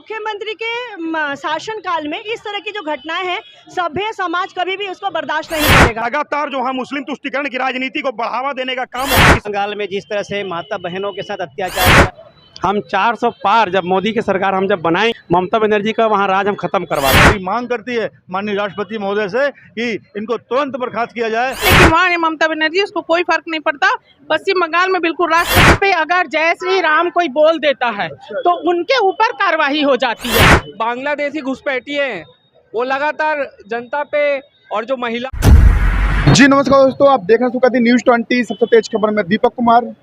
मुख्यमंत्री के शासन काल में इस तरह की जो घटनाएं हैं, सभ्य समाज कभी भी उसको बर्दाश्त नहीं करेगा। लगातार जो है मुस्लिम तुष्टीकरण की राजनीति को बढ़ावा देने का काम बंगाल में जिस तरह से माता बहनों के साथ अत्याचार, हम 400 पार जब मोदी की सरकार हम जब बनाए, ममता बनर्जी का वहाँ राज हम खत्म करवा दें। मांग करती है माननीय राष्ट्रपति महोदय से कि इनको तुरंत बर्खास्त किया जाए। लेकिन वहाँ है ममता बनर्जी, उसको कोई फर्क नहीं पड़ता। पश्चिम बंगाल में बिल्कुल राष्ट्रपति पे अगर जय श्री राम कोई बोल देता है तो उनके ऊपर कार्रवाई हो जाती है। बांग्लादेशी घुसपैठी है, वो लगातार जनता पे और जो महिला। जी नमस्कार दोस्तों, आप देख रहे हैं न्यूज़ 20 सबसे तेज खबर में दीपक कुमार।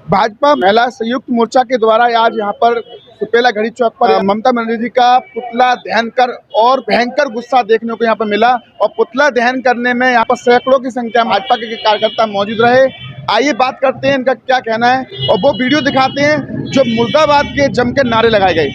भाजपा महिला संयुक्त मोर्चा के द्वारा आज यहाँ पर सुपेला घड़ी चौक पर ममता बनर्जी का पुतला दहन कर और भयंकर गुस्सा देखने को यहाँ पर मिला। और पुतला दहन करने में यहाँ पर सैकड़ों की संख्या में भाजपा के कार्यकर्ता मौजूद रहे। आइए बात करते हैं इनका क्या कहना है और वो वीडियो दिखाते हैं जो मुर्दाबाद के जम के नारे लगाए गए।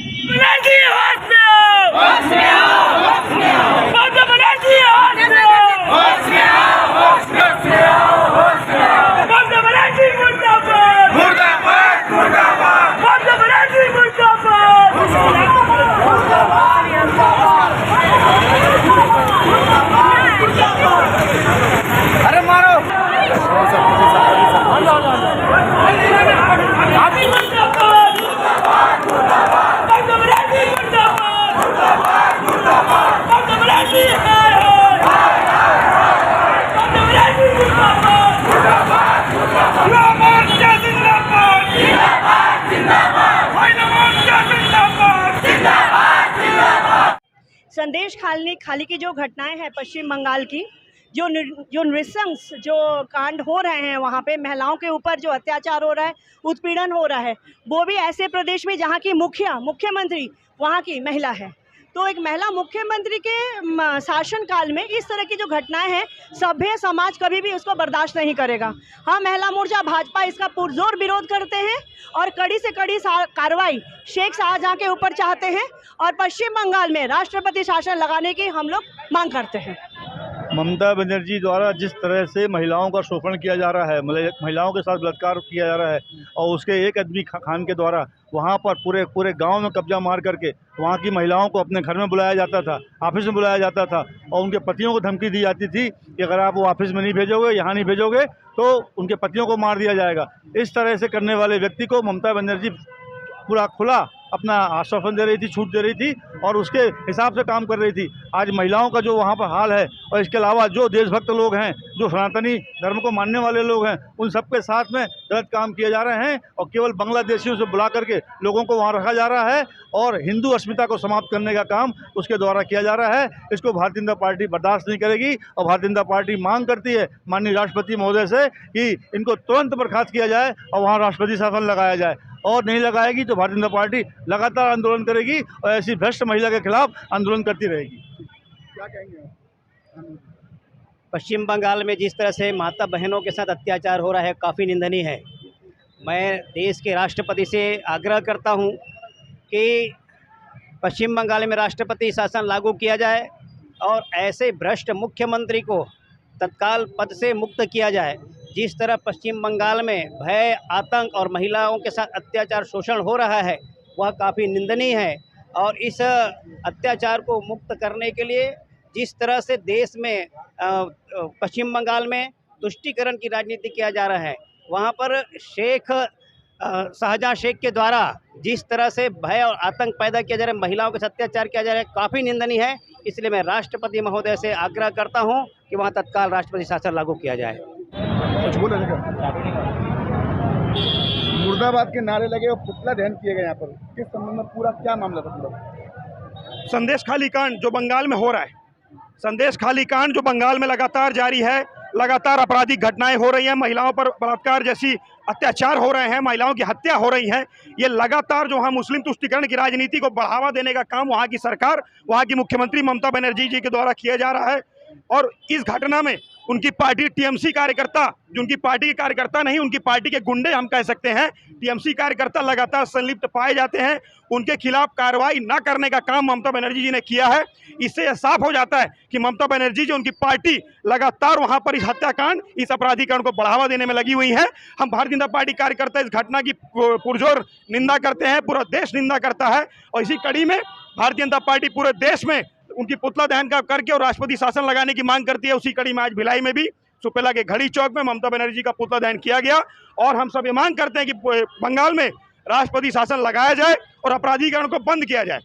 संदेश खाली की जो घटनाएं हैं पश्चिम बंगाल की, जो नृशंस जो कांड हो रहे हैं, वहाँ पे महिलाओं के ऊपर जो अत्याचार हो रहा है, उत्पीड़न हो रहा है, वो भी ऐसे प्रदेश में जहाँ की मुख्यमंत्री वहाँ की महिला है। तो एक महिला मुख्यमंत्री के शासन काल में इस तरह की जो घटनाएं हैं, सभ्य समाज कभी भी उसको बर्दाश्त नहीं करेगा। हम महिला मोर्चा भाजपा इसका पुरजोर विरोध करते हैं और कड़ी से कड़ी कार्रवाई शेख शाहजहां के ऊपर चाहते हैं और पश्चिम बंगाल में राष्ट्रपति शासन लगाने की हम लोग मांग करते हैं। ममता बनर्जी द्वारा जिस तरह से महिलाओं का शोषण किया जा रहा है, महिलाओं के साथ बलात्कार किया जा रहा है और उसके एक आदमी खान के द्वारा वहाँ पर पूरे गांव में कब्जा मार करके वहाँ की महिलाओं को अपने घर में बुलाया जाता था, ऑफिस में बुलाया जाता था और उनके पतियों को धमकी दी जाती थी कि अगर आप वो ऑफिस में नहीं भेजोगे, यहाँ नहीं भेजोगे तो उनके पतियों को मार दिया जाएगा। इस तरह से करने वाले व्यक्ति को ममता बनर्जी पूरा खुला अपना आश्वासन दे रही थी, छूट दे रही थी और उसके हिसाब से काम कर रही थी। आज महिलाओं का जो वहाँ पर हाल है और इसके अलावा जो देशभक्त लोग हैं, जो सनातनी धर्म को मानने वाले लोग हैं, उन सबके साथ में गलत काम किए जा रहे हैं और केवल बांग्लादेशियों से बुला करके लोगों को वहाँ रखा जा रहा है और हिंदू अस्मिता को समाप्त करने का काम उसके द्वारा किया जा रहा है। इसको भारतीय जनता पार्टी बर्दाश्त नहीं करेगी और भारतीय जनता पार्टी मांग करती है माननीय राष्ट्रपति महोदय से कि इनको तुरंत बर्खास्त किया जाए और वहाँ राष्ट्रपति शासन लगाया जाए। और नहीं लगाएगी तो भारतीय जनता पार्टी लगातार आंदोलन करेगी और ऐसी भ्रष्ट महिला के खिलाफ आंदोलन करती रहेगी। क्या कहेंगे? पश्चिम बंगाल में जिस तरह से माता बहनों के साथ अत्याचार हो रहा है, काफ़ी निंदनीय है। मैं देश के राष्ट्रपति से आग्रह करता हूं कि पश्चिम बंगाल में राष्ट्रपति शासन लागू किया जाए और ऐसे भ्रष्ट मुख्यमंत्री को तत्काल पद से मुक्त किया जाए। जिस तरह पश्चिम बंगाल में भय, आतंक और महिलाओं के साथ अत्याचार, शोषण हो रहा है, वह काफ़ी निंदनीय है। और इस अत्याचार को मुक्त करने के लिए जिस तरह से देश में पश्चिम बंगाल में तुष्टीकरण की राजनीति किया जा रहा है, वहाँ पर शेख शाहजहां शेख के द्वारा जिस तरह से भय और आतंक पैदा किया जा रहा है, महिलाओं के साथ अत्याचार किया जा रहा है, काफ़ी निंदनीय है। इसलिए मैं राष्ट्रपति महोदय से आग्रह करता हूँ कि वहाँ तत्काल राष्ट्रपति शासन लागू किया जाए। कुछ बोले मुर्दाबाद के नारे लगे और पुतला दहन किए गए यहाँ पर, किस संबंध में पूरा क्या मामला था? पूरा संदेश खाली कांड जो बंगाल में हो रहा है, संदेश खाली कांड जो बंगाल में लगातार जारी है, लगातार आपराधिक घटनाएं हो रही हैं, महिलाओं पर बलात्कार जैसी अत्याचार हो रहे हैं, महिलाओं की हत्या हो रही है। ये लगातार जो है मुस्लिम तुष्टीकरण की राजनीति को बढ़ावा देने का काम वहाँ की सरकार, वहाँ की मुख्यमंत्री ममता बनर्जी जी के द्वारा किया जा रहा है। और इस घटना में उनकी पार्टी टीएमसी कार्यकर्ता, जो उनकी पार्टी के कार्यकर्ता नहीं, उनकी पार्टी के गुंडे हम कह सकते हैं, टीएमसी कार्यकर्ता लगातार संलिप्त पाए जाते हैं। उनके खिलाफ कार्रवाई न करने का काम ममता बनर्जी जी ने किया है। इससे यह साफ हो जाता है कि ममता बनर्जी जी, उनकी पार्टी लगातार वहां पर इस हत्याकांड, इस अपराधीकरण को बढ़ावा देने में लगी हुई है। हम भारतीय जनता पार्टी कार्यकर्ता इस घटना की पुरजोर निंदा करते हैं, पूरा देश निंदा करता है। और इसी कड़ी में भारतीय जनता पार्टी पूरे देश में उनकी पुतला दहन का करके और राष्ट्रपति शासन लगाने की मांग करती है। उसी कड़ी में आज भिलाई में भी सुपेला के घड़ी चौक में ममता बनर्जी का पुतला दहन किया गया और हम सब ये मांग करते हैं कि बंगाल में राष्ट्रपति शासन लगाया जाए और अपराधीकरण को बंद किया जाए।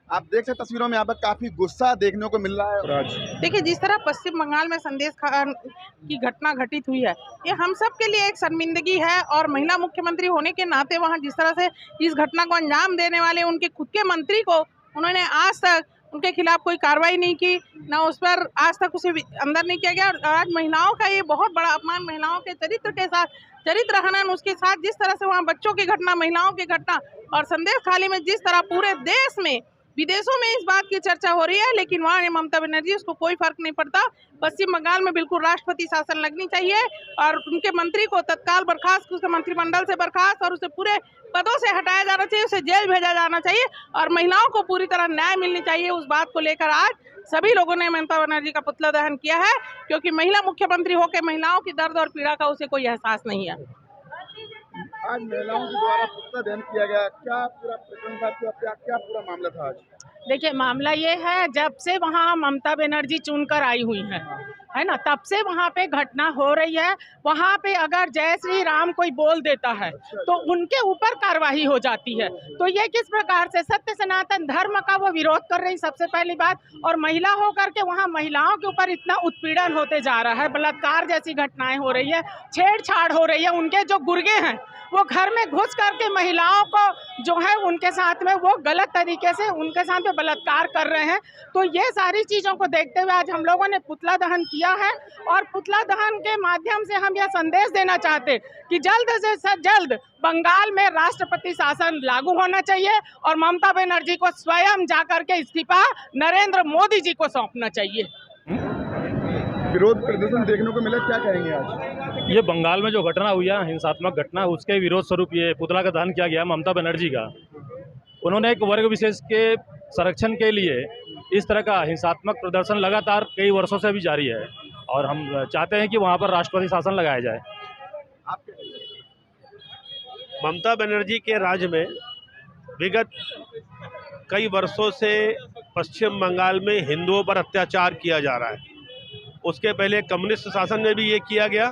आप देख सकते तस्वीरों में यहाँ पर काफी गुस्सा देखने को मिल रहा है। देखिए, जिस तरह पश्चिम बंगाल में संदेश खान की घटना घटित हुई है, ये हम सब के लिए एक शर्मिंदगी है। और महिला मुख्यमंत्री होने के नाते वहाँ जिस तरह से इस घटना को अंजाम देने वाले उनके खुद के मंत्री को उन्होंने आज तक उनके खिलाफ कोई कार्रवाई नहीं की, ना उस पर आज तक उसे अंदर नहीं किया गया। और आज महिलाओं का ये बहुत बड़ा अपमान, महिलाओं के चरित्र के साथ, चरित्र हनन, उसके साथ जिस तरह से वहाँ बच्चों की घटना, महिलाओं की घटना और संदेश खाली में जिस तरह पूरे देश में, विदेशों में इस बात की चर्चा हो रही है, लेकिन वहाँ ममता बनर्जी, उसको कोई फर्क नहीं पड़ता। पश्चिम बंगाल में बिल्कुल राष्ट्रपति शासन लगनी चाहिए और उनके मंत्री को तत्काल बर्खास्त, उसके मंत्रिमंडल से बर्खास्त और उसे पूरे पदों से हटाया जाना चाहिए, उसे जेल भेजा जाना चाहिए और महिलाओं को पूरी तरह न्याय मिलनी चाहिए। उस बात को लेकर आज सभी लोगों ने ममता बनर्जी का पुतला दहन किया है, क्योंकि महिला मुख्यमंत्री होकर महिलाओं की दर्द और पीड़ा का उसे कोई एहसास नहीं है। आज महिलाओं के द्वारा पुतला दहन किया गया, क्या पूरा प्रकरण था, क्या पूरा मामला था आज? देखिए, मामला ये है, जब से वहाँ ममता बनर्जी चुनकर आई हुई है ना, तब से वहाँ पे घटना हो रही है। वहाँ पे अगर जय श्री राम कोई बोल देता है तो उनके ऊपर कार्रवाई हो जाती है। तो ये किस प्रकार से सत्य सनातन धर्म का वो विरोध कर रही, सबसे पहली बात। और महिला होकर के वहाँ महिलाओं के ऊपर इतना उत्पीड़न होते जा रहा है, बलात्कार जैसी घटनाएं हो रही है, छेड़छाड़ हो रही है। उनके जो गुर्गे हैं वो घर में घुस करके महिलाओं को जो है उनके साथ में वो गलत तरीके से उनके साथ में बलात्कार कर रहे हैं। तो ये सारी चीज़ों को देखते हुए आज हम लोगों ने पुतला दहन किया है और पुतला दहन के माध्यम से हम यह संदेश देना चाहते कि जल्द से जल्द बंगाल में राष्ट्रपति शासन लागू होना चाहिए और ममता बनर्जी को स्वयं जाकर के इस्तीफा नरेंद्र मोदी जी को सौंपना चाहिए। विरोध प्रदर्शन देखने को मिला, क्या कहेंगे आज? ये बंगाल में जो घटना हुई है, हिंसात्मक घटना, उसके विरोध स्वरूप ये पुतला का दहन किया गया ममता बनर्जी का। उन्होंने एक वर्ग विशेष के संरक्षण के लिए इस तरह का हिंसात्मक प्रदर्शन लगातार कई वर्षों से भी जारी है और हम चाहते हैं कि वहाँ पर राष्ट्रपति शासन लगाया जाए। ममता बनर्जी के राज्य में विगत कई वर्षों से पश्चिम बंगाल में हिंदुओं पर अत्याचार किया जा रहा है। उसके पहले कम्युनिस्ट शासन में भी ये किया गया।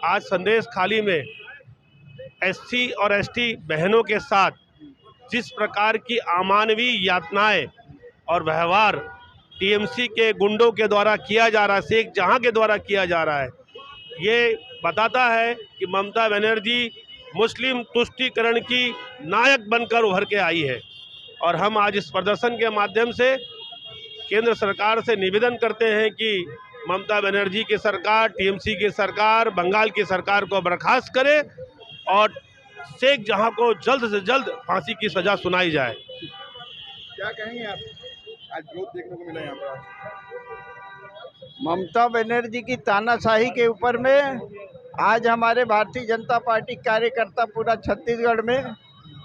आज संदेश खाली में एससी और एसटी बहनों के साथ जिस प्रकार की अमानवीय यातनाएं और व्यवहार टीएमसी के गुंडों के द्वारा किया जा रहा है, शेख जहां के द्वारा किया जा रहा है, ये बताता है कि ममता बनर्जी मुस्लिम तुष्टीकरण की नायक बनकर उभर के आई है। और हम आज इस प्रदर्शन के माध्यम से केंद्र सरकार से निवेदन करते हैं कि ममता बनर्जी की सरकार, टीएमसी की सरकार बंगाल की सरकार को बर्खास्त करे और शेख जहां को जल्द से जल्द फांसी की सजा सुनाई जाए। क्या कहेंगे आप? आज विरोध देखने को मिला यहाँ पर। ममता बनर्जी की तानाशाही के ऊपर में आज हमारे भारतीय जनता पार्टी कार्यकर्ता पूरा छत्तीसगढ़ में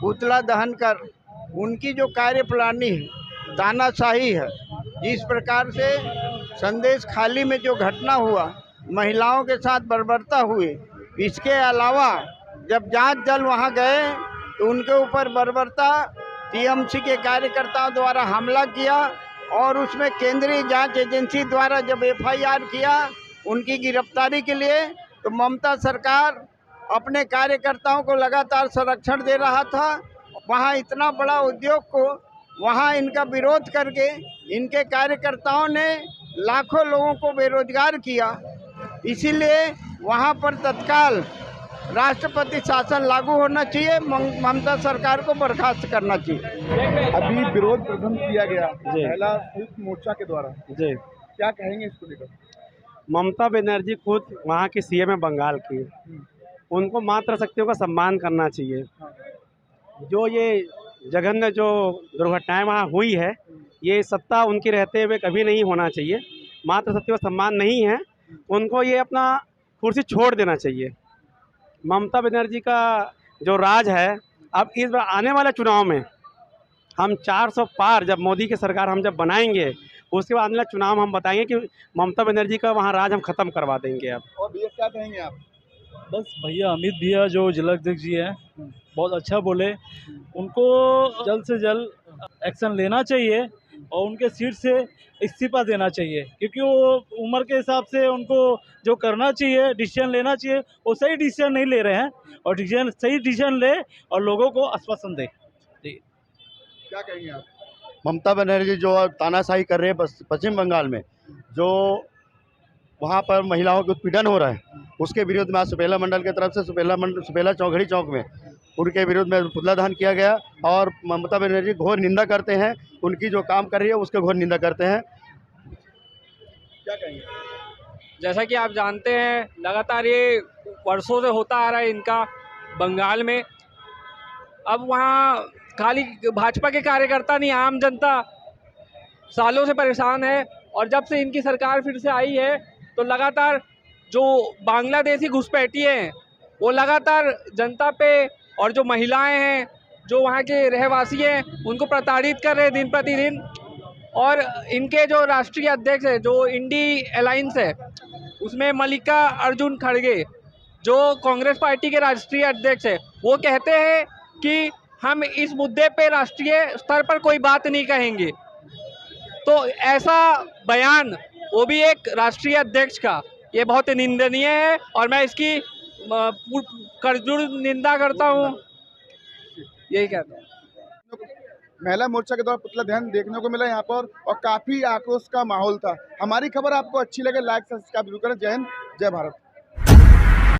पुतला दहन कर उनकी जो कार्यप्रणाली है, तानाशाही है, जिस प्रकार से संदेश खाली में जो घटना हुआ, महिलाओं के साथ बर्बरता हुई, इसके अलावा जब जांच दल वहां गए तो उनके ऊपर बर्बरता टीएमसी के कार्यकर्ताओं द्वारा हमला किया और उसमें केंद्रीय जांच एजेंसी द्वारा जब एफआईआर किया उनकी गिरफ्तारी के लिए, तो ममता सरकार अपने कार्यकर्ताओं को लगातार संरक्षण दे रहा था। वहां इतना बड़ा उद्योग को वहां इनका विरोध करके इनके कार्यकर्ताओं ने लाखों लोगों को बेरोजगार किया। इसीलिए वहां पर तत्काल राष्ट्रपति शासन लागू होना चाहिए, ममता सरकार को बर्खास्त करना चाहिए। अभी विरोध प्रदर्शन किया गया महिला संयुक्त मोर्चा के द्वारा जी, क्या कहेंगे इसको लेकर? ममता बनर्जी खुद वहाँ की सीएम है बंगाल की, उनको मातृशक्तियों का सम्मान करना चाहिए। जो ये जघन्य जो दुर्घटनाएं वहाँ हुई है, ये सत्ता उनकी रहते हुए कभी नहीं होना चाहिए। मातृशक्ति का सम्मान नहीं है, उनको ये अपना कुर्सी छोड़ देना चाहिए। ममता बनर्जी का जो राज है, अब इस बार आने वाले चुनाव में हम 400 पार जब मोदी की सरकार हम जब बनाएंगे, उसके बाद अगला चुनाव हम बताएंगे कि ममता बनर्जी का वहाँ राज हम ख़त्म करवा देंगे। अब और भैया क्या कहेंगे आप? बस भैया अमित भैया जो जिलाध्यक्ष जी हैं बहुत अच्छा बोले, उनको जल्द से जल्द एक्शन लेना चाहिए और उनके सीट से इस्तीफा देना चाहिए, क्योंकि वो उम्र के हिसाब से उनको जो करना चाहिए, डिसीजन लेना चाहिए, वो सही डिसीजन नहीं ले रहे हैं। और सही डिसीजन ले और लोगों को आश्वासन दे। क्या कहेंगे आप? ममता बनर्जी जो तानाशाही कर रहे हैं पश्चिम बंगाल में, जो वहाँ पर महिलाओं के उत्पीड़न हो रहा है, उसके विरोध में आज सुपेला मंडल की तरफ से सुपेला चौघड़ी चौक में उनके विरोध में पुतला दहन किया गया। और ममता बनर्जी घोर निंदा करते हैं, उनकी जो काम कर रही है उसके घोर निंदा करते हैं। क्या कहेंगे? जैसा कि आप जानते हैं, लगातार ये वर्षों से होता आ रहा है इनका बंगाल में। अब वहाँ खाली भाजपा के कार्यकर्ता नहीं, आम जनता सालों से परेशान है। और जब से इनकी सरकार फिर से आई है तो लगातार जो बांग्लादेशी घुसपैठिए हैं वो लगातार जनता पे, और जो महिलाएं हैं, जो वहाँ के रहवासी हैं, उनको प्रताड़ित कर रहे हैं दिन प्रतिदिन। और इनके जो राष्ट्रीय अध्यक्ष है, जो इंडी अलायंस है, उसमें मल्लिका अर्जुन खड़गे, जो कांग्रेस पार्टी के राष्ट्रीय अध्यक्ष है, वो कहते हैं कि हम इस मुद्दे पे राष्ट्रीय स्तर पर कोई बात नहीं कहेंगे। तो ऐसा बयान, वो भी एक राष्ट्रीय अध्यक्ष का, ये बहुत निंदनीय है और मैं इसकी करजोड़ निंदा करता हूँ। यही कहता हूँ। महिला मोर्चा के द्वारा पुतला दहन देखने को मिला यहाँ पर और काफी आक्रोश का माहौल था। हमारी खबर आपको अच्छी लगे, लाइक सब्सक्राइब जरूर करें। जय हिंद, जय भारत।